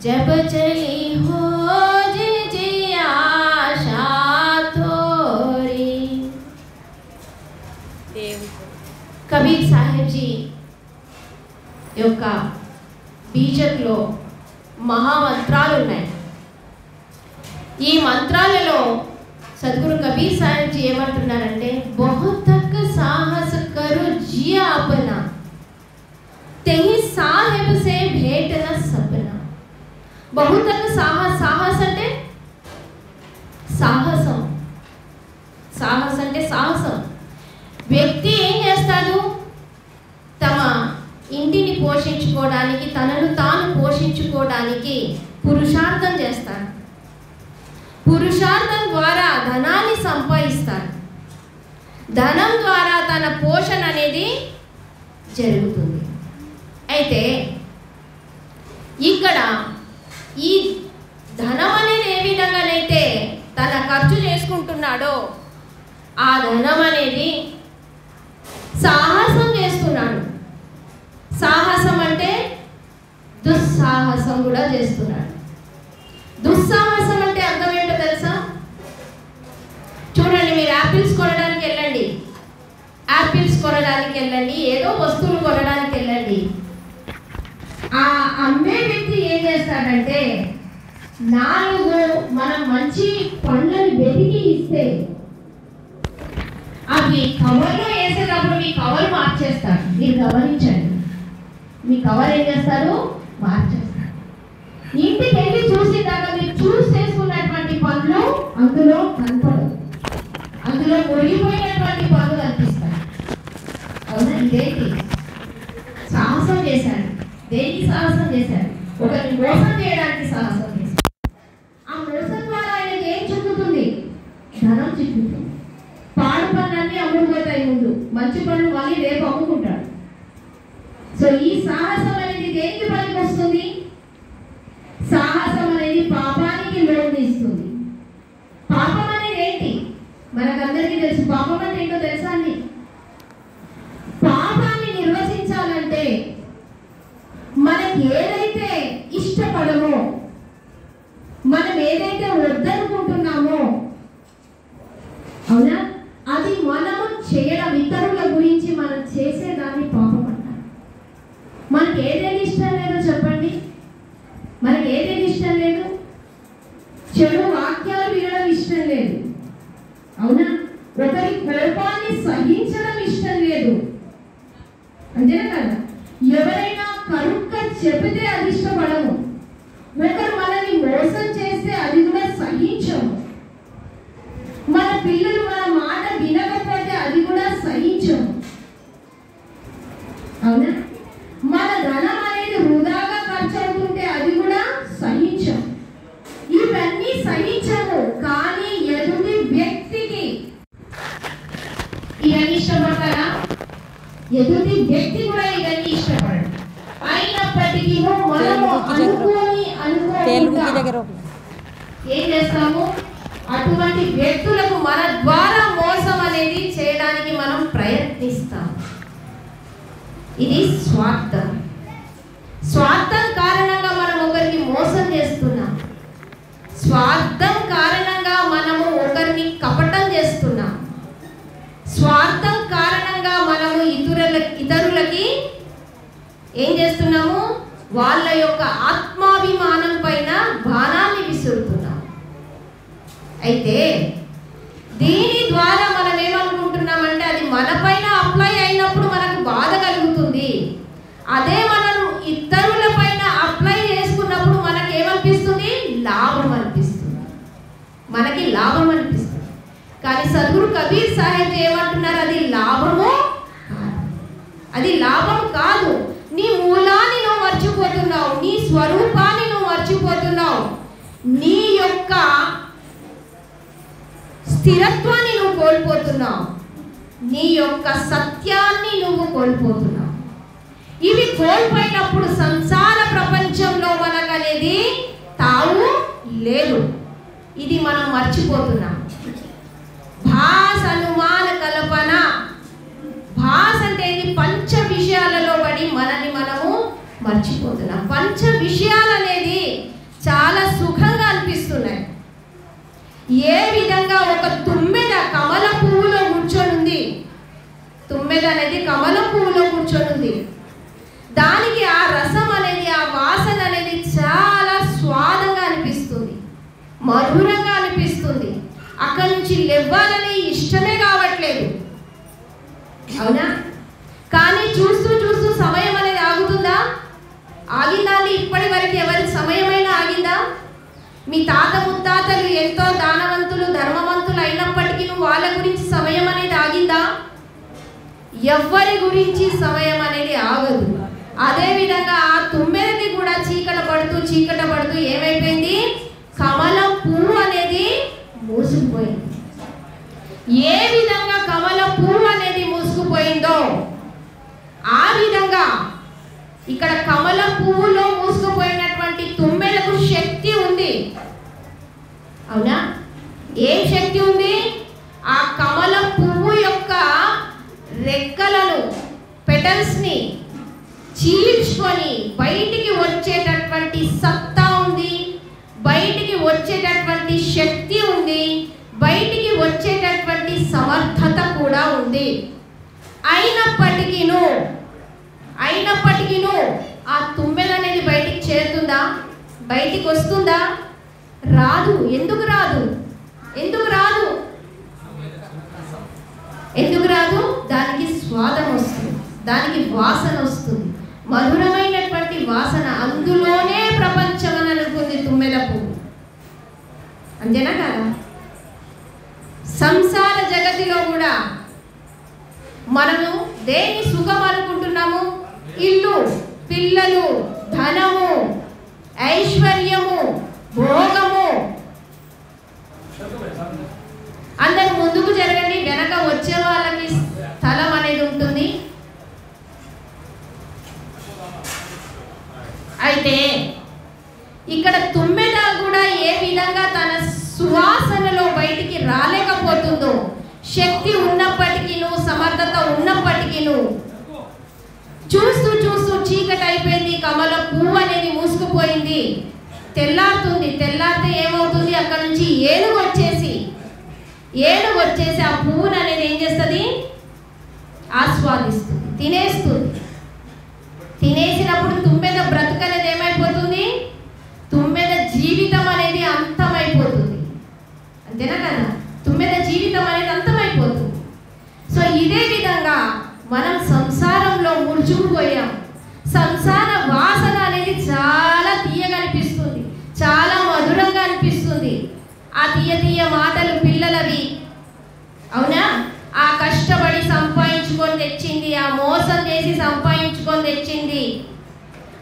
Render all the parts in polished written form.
जब चली हो आशा थोड़ी। कबीर साहेब जी యొక్క బీజంలో మహామంత్రాలు ఉన్నాయి. ఈ మంత్రాలలో సద్గురు కబీర్ సాహెబ్ జీ ఏమంటున్నారంటే, बहुत तक साहस करो जिया अपना, तेही साहेब से भेंट न सपना. बहुत तक साहस, साहस అంటే సాహసం, సాహస్ అంటే సాహసం. వ్యక్తి ఏం చేస్తాడు? తమ ఇంటిని పోషించుకోవడానికి, తనను తాను పోషించుకోవడానికి పురుషార్థం చేస్తాడు. పురుషార్థం ద్వారా ధనాన్ని సంపాదిస్తాడు. ధనం ద్వారా తన పోషణ అనేది జరుగుతుంది. అయితే ఇక్కడ ఈ ధనం అనేది ఏ విధంగానైతే తన ఖర్చు చేసుకుంటున్నాడో, ఆ ధనం అనేది సాహసం చేస్తున్నాడు. సాహసం అంటే దుస్సాహసం కూడా చేస్తున్నాడు. దుస్సాహసం అంటే అర్థం ఏంటో తెలుసా? చూడండి, మీరు యాపిల్స్ కొనడానికి వెళ్ళండి, యాపిల్స్ కొనడానికి వెళ్ళండి, ఏదో వస్తువులు కొనడానికి వెళ్ళండి. ఆ అమ్మే వ్యక్తి ఏం చేస్తాడంటే, 4 మనం మంచి పండ్లను వెతికి ఇస్తే అవి కవర్లో వేసేటప్పుడు మీ కవర్ మార్చేస్తారు. మీరు గమనించండి, మీ కవర్ ఏం చేస్తారు? మార్చేస్తారు. ఇంటికి వెళ్ళి చూసేదాకా మీరు చూస్ చేసుకున్నటువంటి పండ్లు అందులో కనపడవు, అందులో మురిగిపోయినటువంటి పండ్లు కనిపిస్తాయి. అవునా? ఇదేంటి? సాహసం చేశాడు. దేనికి సాహసం చేశాడు? ఒకరిని మోసం చేయడానికి సాహసం చేశాడు. ఆ మోసం ద్వారా ఆయనకి ఏం చిక్కుతుంది? ధనం చిక్కుతుంది. పాడు పనులన్నీ అమ్ముడుపోతాయి ముందు, మంచి పనులు మళ్ళీ రేపు అమ్ముకుంటాడు. సో ఈ సాహసం అనేది దేనికి పనికి వస్తుంది? సాహసం అనేది పాపానికి లోనిస్తుంది. పాపం అనేది ఏంటి? మనకందరికీ తెలుసు. పాపం అంటే ఏంటో తెలుసా అండి? పాపాన్ని నిర్వచించాలంటే మనకి ఏదైతే ఇష్టపడమో, మనం ఏదైతే వద్దనుకుంటున్నామో, అవునా, అది మనము చేయడం, ఇతరుల గురించి మనం చేసేదాన్ని పాపం అంటారు. మనకి ఏదైతే ఇష్టం లేదో చెప్పండి, మనకి ఏదైతే ఇష్టం లేదు? చెడు వాక్యాలు వినడం ఇష్టం లేదు, అవునా? ఒకరి కోపాన్ని సహించడం ఇష్టం లేదు, అంతేనా కదా? ఎవరైనా కరుక్క చెబితే అది ఇష్టపడము, ఒకరు మనల్ని మోసం చేస్తే అది కూడా సహించము, మన పిల్లలు మన మాట వినకపోతే అది కూడా సహించము, అవునా? మన ధనం అనేది వృధాగా ఖర్చు అవుతుంటే అది కూడా సహించము. ఇవన్నీ సహించము. కానీ ఎదుటి వ్యక్తికి ఇవన్నీ ఇష్టపడతారా? ఎదుటి వ్యక్తి కూడా ఇవన్నీ ఇష్టపడడు. అయినప్పటికీ మనము ఏం చేస్తాము? అటువంటి వ్యక్తులకు మన ద్వారా మోసం అనేది చేయడానికి మనం ప్రయత్నిస్తాం. ఇది స్వార్థం. స్వార్థం కారణంగా మనం ఒకరికి మోసం చేస్తున్నాం. స్వార్థం కారణంగా మనము ఒకరిని కపటం చేస్తున్నాం. స్వార్థం కారణంగా మనము ఇతరులకి ఏం చేస్తున్నాము? వాళ్ళ యొక్క ఆత్మాభిమానం పైన బాణాన్ని విసురుతున్నాం. అయితే దీని ద్వారా మనం ఏమనుకుంటున్నామంటే, అది మన పైన అప్లై అయినప్పుడు మనకు బాధ కలుగుతుంది. అదే మనం ఇతరుల పైన అప్లై చేసుకున్నప్పుడు మనకి ఏమనిపిస్తుంది? లాభం అనిపిస్తుంది, మనకి లాభం అనిపిస్తుంది. కానీ సద్గురు కబీర్ సాహెబ్ ఏమంటున్నారు? అది లాభము కాదు, అది లాభం కాదు. నీ మూలాన్ని నువ్వు మర్చిపోతున్నావు, నీ స్వరూపాన్ని నువ్వు మర్చిపోతున్నావు, నీ యొక్క స్థిరత్వాన్ని నువ్వు కోల్పోతున్నావు, నీ యొక్క సత్యాన్ని నువ్వు కోల్పోతున్నావు. ఇవి కోల్పోయినప్పుడు సంసార ప్రపంచంలో మనకనేది తావు లేదు. ఇది మనం మర్చిపోతున్నాం. భాస్ అనుమాన కల్పన. భాస్ అంటే ఇది పంచ విషయాలలో పడి మనల్ని మనము మర్చిపోతున్నాం. పంచ విషయాలు అనేది ఏ విధంగా ఒక తుమ్మెద కమల పువ్వులో కూర్చొనుంది. తుమ్మెద అనేది కమల పువ్వులో కూర్చొనుంది. దానికి ఆ రసం అనేది, ఆ వాసన అనేది చాలా స్వాదంగా అనిపిస్తుంది, మధురంగా అనిపిస్తుంది. అక్కడి నుంచి లేవ్వాలని ఇష్టమే కావట్లేదు, అవునా? కానీ చూస్తూ చూస్తూ సమయం అనేది ఆగుతుందా? ఆగిందా అండి? ఇప్పటి వరకు ఎవరికి సమయమైనా ఆగిందా? మీ తాత ముత్తాతలు ఎంతో దానవంతులు, ధర్మవంతులు అయినప్పటికీ వాళ్ళ గురించి సమయం అనేది ఆగిందా? ఎవ్వరి గురించి సమయం అనేది ఆగదు. అదేవిధంగా ఆ తుమ్మెదకి కూడా చీకట పడుతూ ఏమైపోయింది? కమలం పువ్వు అనేది మూసుకుపోయింది. ఏ విధంగా కమలం పువ్వు అనేది మూసుకుపోయిందో ఆ విధంగా ఇక్కడ కమలం పువ్వులో మూసుకుపోయినటువంటి తుమ్మెదకు శక్తి ఉంది, అవునా? ఏం శక్తి ఉంది? ఆ కమలం పువ్వు యొక్క రెక్కలను, పెటల్స్ని చీల్చుకొని బయటికి వచ్చేటటువంటి సత్తా ఉంది, బయటికి వచ్చేటటువంటి శక్తి ఉంది, బయటికి వచ్చేటటువంటి సమర్థత కూడా ఉంది. అయినప్పటికీను ఆ తుమ్మెద అనేది బయటికి చేరుతుందా? బయటికి వస్తుందా? రాదు. ఎందుకు రాదు? దానికి స్వాదం వస్తుంది, దానికి వాసన వస్తుంది, మధురమైనటువంటి వాసన. అందులోనే ప్రపంచం అని అనుకుంది తుమ్మెద పువ్వు. అంతేనా కదా? సంసార జగతిలో కూడా మనము దేని సుఖం అనుకుంటున్నాము? ఇల్లు, పిల్లలు, ధనము, ఐశ్వర్యము, భోగము. అందరు ముందుకు జరగండి, వెనక వచ్చే వాళ్ళకి స్థలం అనేది ఉంటుంది. అయితే ఇక్కడ తుమ్మెద కూడా ఏ విధంగా తన సువాసనలో బయటికి రాలేకపోతుందో, శక్తి ఉన్నప్పటికీను, సమర్థత ఉన్నప్పటికీను, చూస్తూ చూస్తూ చీకటి అయిపోయింది, కమల పువ్వు అనేది మూసుకుపోయింది. తెల్లారితే ఏమవుతుంది? అక్కడ నుంచి ఏనుగు వచ్చేసి ఆ పువ్వును అనేది ఏం చేస్తుంది? ఆస్వాదిస్తుంది, తినేస్తుంది. తినేసినప్పుడు తుమ్మెద బ్రతుకు అనేది ఏమైపోతుంది? తుమ్మెద జీవితం అనేది అంతమైపోతుంది. అంతేనా కదా? తుమ్మెద జీవితం అనేది అంతమైపోతుంది. సో ఇదే విధంగా మనం సంసారంలో ముడుచుకుపోయాం. సంసార వాసన అనేది చాలా తీయగా అనిపిస్తుంది, చాలా మధురంగా అనిపిస్తుంది. ఆ తీయ మాటలు పిల్లలవి, అవునా? ఆ కష్టపడి సంపాదించుకొని తెచ్చింది, ఆ మోసం చేసి సంపాదించుకొని తెచ్చింది,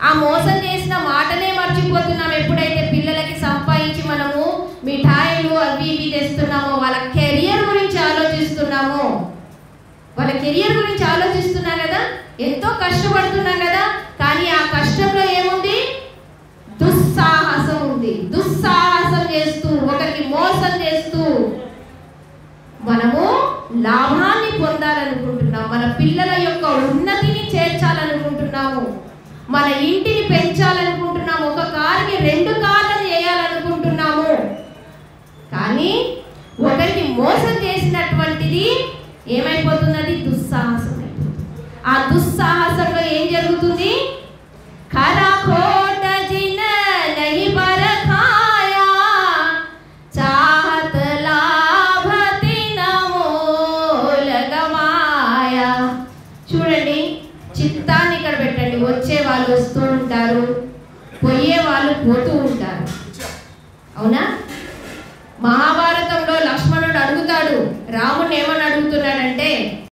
ఆ మోసం చేసిన మాటనే మర్చిపోతున్నాం. ఎప్పుడైతే పిల్లలకి సంపాదించి మనము మిఠాయిలు అవి ఇవి తెస్తున్నామో, వాళ్ళ కెరియర్ గురించి ఆలోచిస్తున్నాం కదా, ఎంతో కష్టపడుతున్నాం కదా. కానీ ఆ కష్టంలో ఏముంది? దుస్సాహసం ఉంది. దుస్సాహసం చేస్తూ, ఒకరికి మోసం చేస్తూ మనము లాభాన్ని పొందాలనుకుంటున్నాం, మన పిల్లల యొక్క ఉన్నతిని చేర్చాలనుకుంటున్నాము, మన ఇంటిని పెంచాలనుకుంటున్నాము, ఒక కారుకి 2 కార్లను చేయాలనుకుంటున్నాము. కానీ ఒకరికి మోసం చేసినటువంటిది ఏమైపోతున్నది? దుస్సాహసం అయిపోతుంది. ఆ దుస్సాహసంలో ఏం జరుగుతుంది? ఖరాఖోట జిన నహి పరఖాయా చాహత్ లాభతి నమోల గమాయా. చూడండి, చిత్తాన్ని ఇక్కడ పెట్టండి. వచ్చే వాళ్ళు వస్తూ ఉంటారు, పోయే వాళ్ళు పోతూ ఉంటారు, అవునా? మహాభారతంలో లక్ష్మణుడు అడుగుతాడు, రాముడిని ఏమని అడుగుతున్నాడంటే,